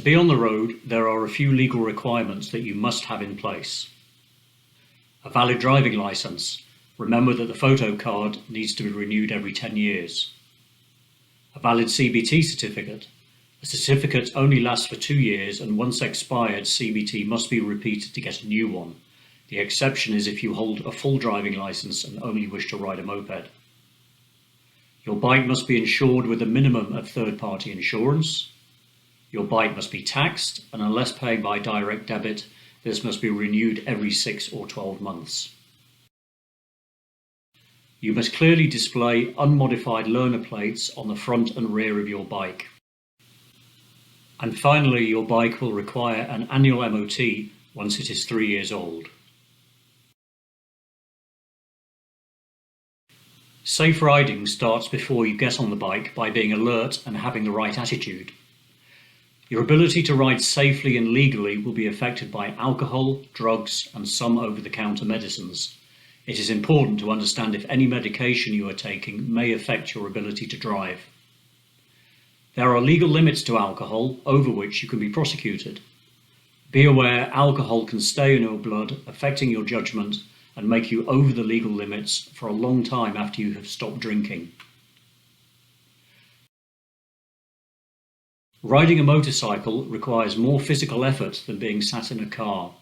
be on the road, there are a few legal requirements that you must have in place. A valid driving licence. Remember that the photo card needs to be renewed every 10 years. A valid CBT certificate. A certificate only lasts for 2 years, and once expired, CBT must be repeated to get a new one. The exception is if you hold a full driving licence and only wish to ride a moped. Your bike must be insured with a minimum of third-party insurance. Your bike must be taxed, and unless paid by direct debit, this must be renewed every 6 or 12 months. You must clearly display unmodified learner plates on the front and rear of your bike. And finally, your bike will require an annual MOT once it is 3 years old. Safe riding starts before you get on the bike by being alert and having the right attitude. Your ability to ride safely and legally will be affected by alcohol, drugs, and some over-the-counter medicines. It is important to understand if any medication you are taking may affect your ability to drive. There are legal limits to alcohol over which you can be prosecuted. Be aware alcohol can stay in your blood, affecting your judgment and make you over the legal limits for a long time after you have stopped drinking. Riding a motorcycle requires more physical effort than being sat in a car,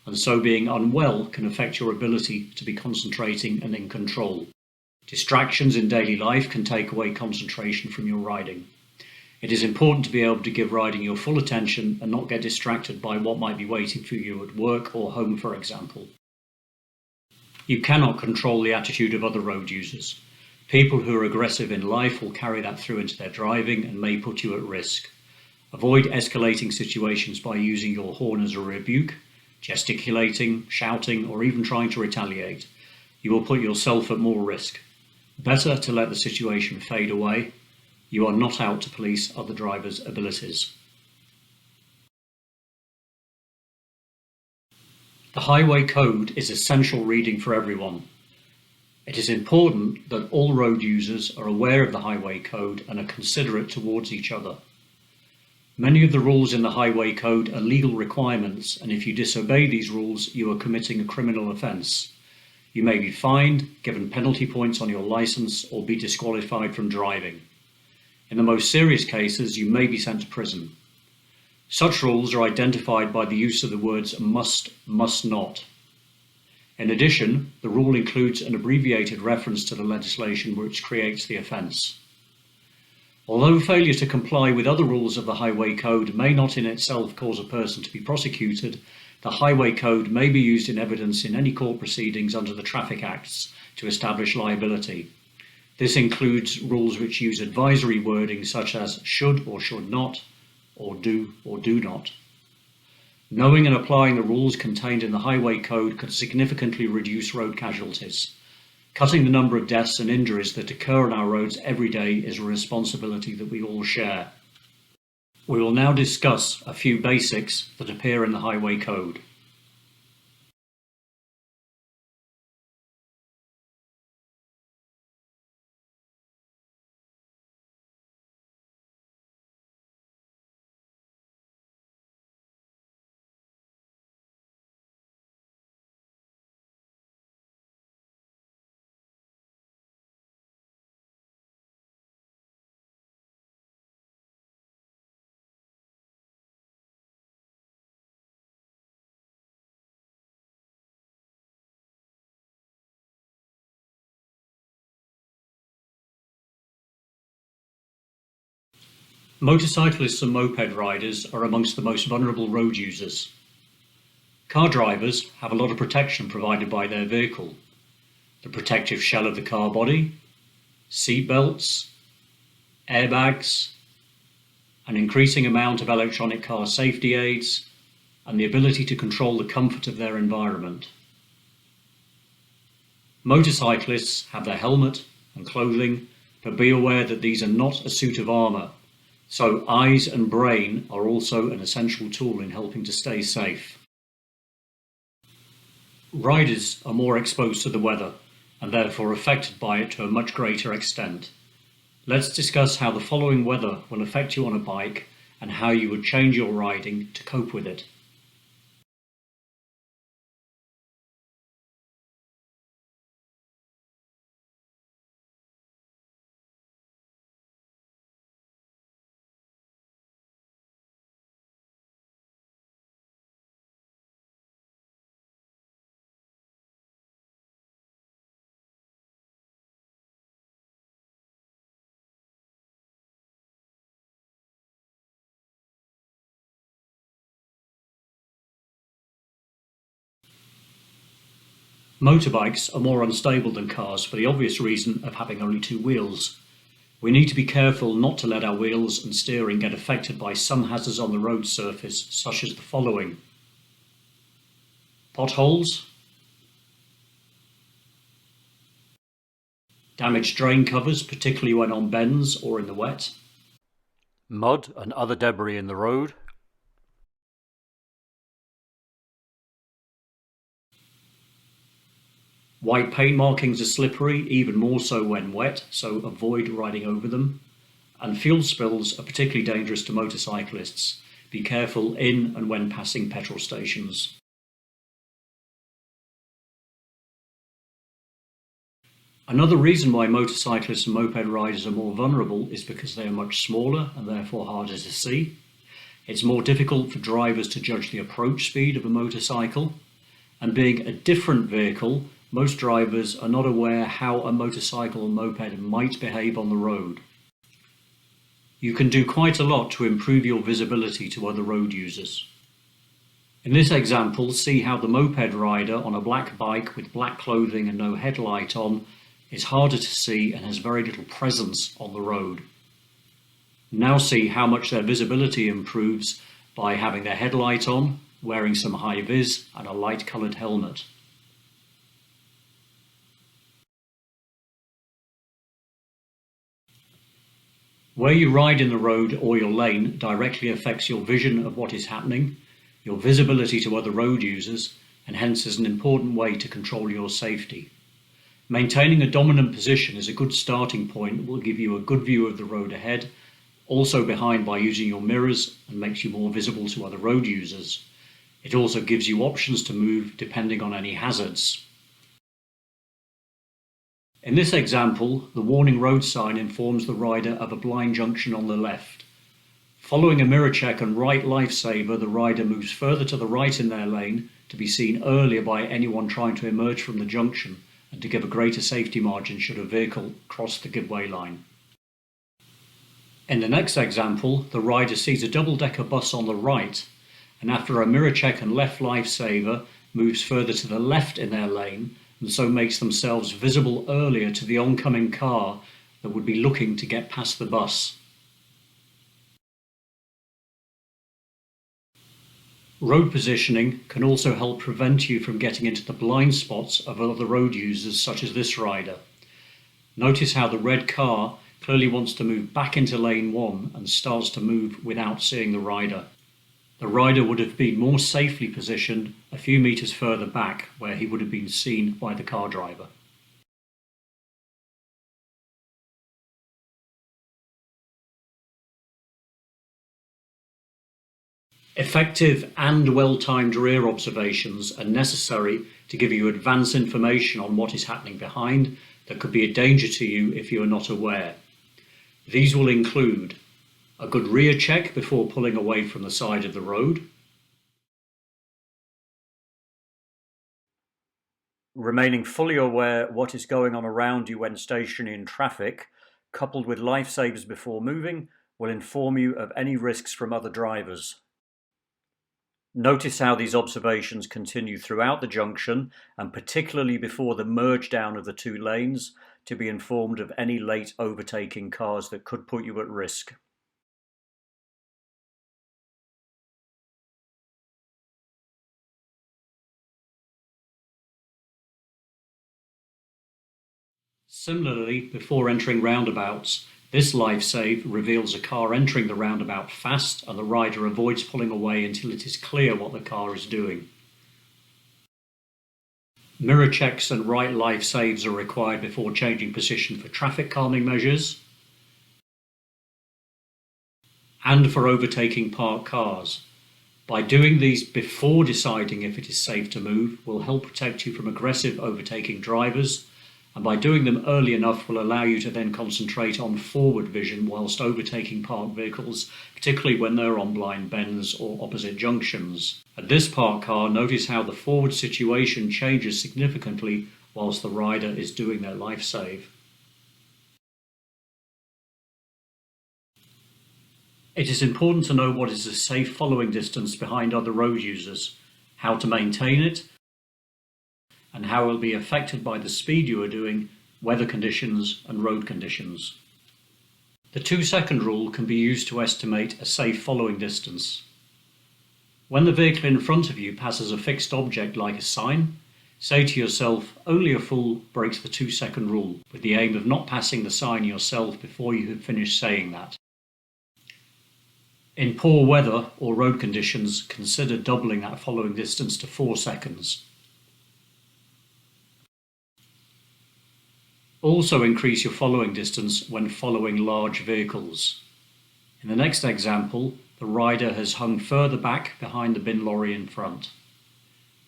and so being unwell can affect your ability to be concentrating and in control. Distractions in daily life can take away concentration from your riding. It is important to be able to give riding your full attention and not get distracted by what might be waiting for you at work or home, for example. You cannot control the attitude of other road users. People who are aggressive in life will carry that through into their driving and may put you at risk. Avoid escalating situations by using your horn as a rebuke, gesticulating, shouting, or even trying to retaliate. You will put yourself at more risk. Better to let the situation fade away. You are not out to police other drivers' abilities. The Highway Code is essential reading for everyone. It is important that all road users are aware of the Highway Code and are considerate towards each other. Many of the rules in the Highway Code are legal requirements, and if you disobey these rules, you are committing a criminal offence. You may be fined, given penalty points on your licence, or be disqualified from driving. In the most serious cases, you may be sent to prison. Such rules are identified by the use of the words must, must not. In addition, the rule includes an abbreviated reference to the legislation which creates the offence. Although failure to comply with other rules of the Highway Code may not in itself cause a person to be prosecuted, the Highway Code may be used in evidence in any court proceedings under the Traffic Acts to establish liability. This includes rules which use advisory wording such as should or should not, or do not. Knowing and applying the rules contained in the Highway Code could significantly reduce road casualties. Cutting the number of deaths and injuries that occur on our roads every day is a responsibility that we all share. We will now discuss a few basics that appear in the Highway Code. Motorcyclists and moped riders are amongst the most vulnerable road users. Car drivers have a lot of protection provided by their vehicle. The protective shell of the car body, seat belts, airbags, an increasing amount of electronic car safety aids, and the ability to control the comfort of their environment. Motorcyclists have their helmet and clothing, but be aware that these are not a suit of armour. So eyes and brain are also an essential tool in helping to stay safe. Riders are more exposed to the weather and therefore affected by it to a much greater extent. Let's discuss how the following weather will affect you on a bike and how you would change your riding to cope with it. Motorbikes are more unstable than cars for the obvious reason of having only two wheels. We need to be careful not to let our wheels and steering get affected by some hazards on the road surface, such as the following: potholes, damaged drain covers, particularly when on bends or in the wet, mud and other debris in the road, white paint markings are slippery, even more so when wet, so avoid riding over them. And fuel spills are particularly dangerous to motorcyclists. Be careful in and when passing petrol stations. Another reason why motorcyclists and moped riders are more vulnerable is because they are much smaller and therefore harder to see. It's more difficult for drivers to judge the approach speed of a motorcycle, and being a different vehicle, most drivers are not aware how a motorcycle or moped might behave on the road. You can do quite a lot to improve your visibility to other road users. In this example, see how the moped rider on a black bike with black clothing and no headlight on is harder to see and has very little presence on the road. Now see how much their visibility improves by having their headlight on, wearing some high vis and a light coloured helmet. Where you ride in the road or your lane directly affects your vision of what is happening, your visibility to other road users, and hence is an important way to control your safety. Maintaining a dominant position is a good starting point that will give you a good view of the road ahead, also behind by using your mirrors, and makes you more visible to other road users. It also gives you options to move depending on any hazards. In this example, the warning road sign informs the rider of a blind junction on the left. Following a mirror check and right lifesaver, the rider moves further to the right in their lane to be seen earlier by anyone trying to emerge from the junction and to give a greater safety margin should a vehicle cross the giveaway line. In the next example, the rider sees a double-decker bus on the right, and after a mirror check and left lifesaver, moves further to the left in their lane, and so makes themselves visible earlier to the oncoming car that would be looking to get past the bus. Road positioning can also help prevent you from getting into the blind spots of other road users such as this rider. Notice how the red car clearly wants to move back into lane 1 and starts to move without seeing the rider. The rider would have been more safely positioned a few meters further back where he would have been seen by the car driver. Effective and well-timed rear observations are necessary to give you advance information on what is happening behind that could be a danger to you if you are not aware. These will include a good rear check before pulling away from the side of the road, remaining fully aware what is going on around you when stationary in traffic, coupled with lifesavers before moving, will inform you of any risks from other drivers. Notice how these observations continue throughout the junction and particularly before the merge down of the two lanes to be informed of any late overtaking cars that could put you at risk. Similarly, before entering roundabouts, this life save reveals a car entering the roundabout fast and the rider avoids pulling away until it is clear what the car is doing. Mirror checks and right life saves are required before changing position for traffic calming measures. and for overtaking parked cars. By doing these before deciding if it is safe to move will help protect you from aggressive overtaking drivers, and by doing them early enough will allow you to then concentrate on forward vision whilst overtaking parked vehicles, particularly when they're on blind bends or opposite junctions. At this parked car, notice how the forward situation changes significantly whilst the rider is doing their life save. It is important to know what is a safe following distance behind other road users, how to maintain it, and how it will be affected by the speed you are doing, weather conditions and road conditions. The 2-second rule can be used to estimate a safe following distance. When the vehicle in front of you passes a fixed object like a sign, say to yourself, only a fool breaks the 2-second rule, with the aim of not passing the sign yourself before you have finished saying that. In poor weather or road conditions, consider doubling that following distance to 4 seconds. Also increase your following distance when following large vehicles. In the next example, the rider has hung further back behind the bin lorry in front.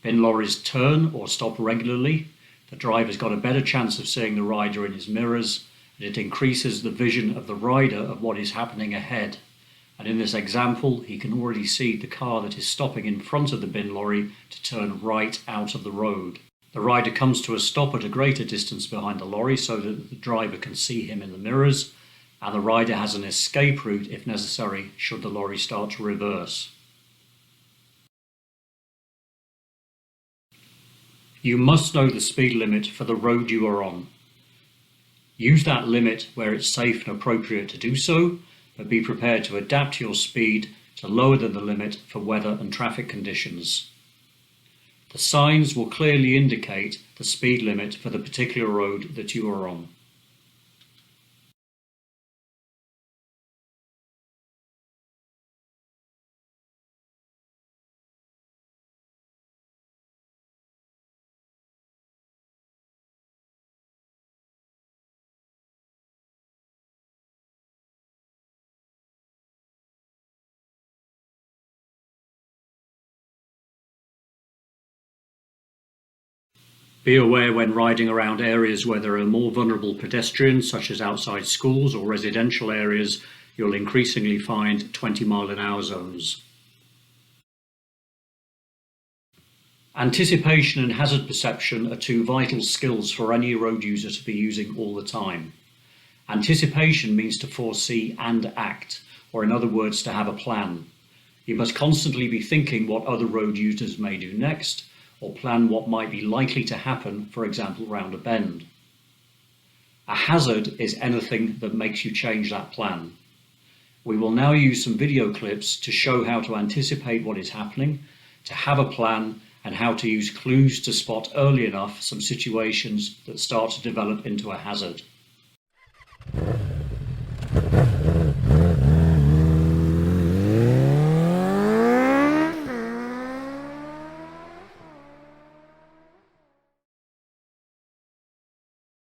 Bin lorries turn or stop regularly. The driver's got a better chance of seeing the rider in his mirrors, and it increases the vision of the rider of what is happening ahead. And in this example, he can already see the car that is stopping in front of the bin lorry to turn right out of the road. The rider comes to a stop at a greater distance behind the lorry so that the driver can see him in the mirrors, and the rider has an escape route if necessary should the lorry start to reverse. You must know the speed limit for the road you are on. Use that limit where it's safe and appropriate to do so, but be prepared to adapt your speed to lower than the limit for weather and traffic conditions. The signs will clearly indicate the speed limit for the particular road that you are on. Be aware when riding around areas where there are more vulnerable pedestrians, such as outside schools or residential areas, you'll increasingly find 20-mile-an-hour zones. Anticipation and hazard perception are two vital skills for any road user to be using all the time. Anticipation means to foresee and act, or in other words, to have a plan. You must constantly be thinking what other road users may do next, or plan what might be likely to happen, for example, round a bend. A hazard is anything that makes you change that plan. We will now use some video clips to show how to anticipate what is happening, to have a plan, and how to use clues to spot early enough some situations that start to develop into a hazard.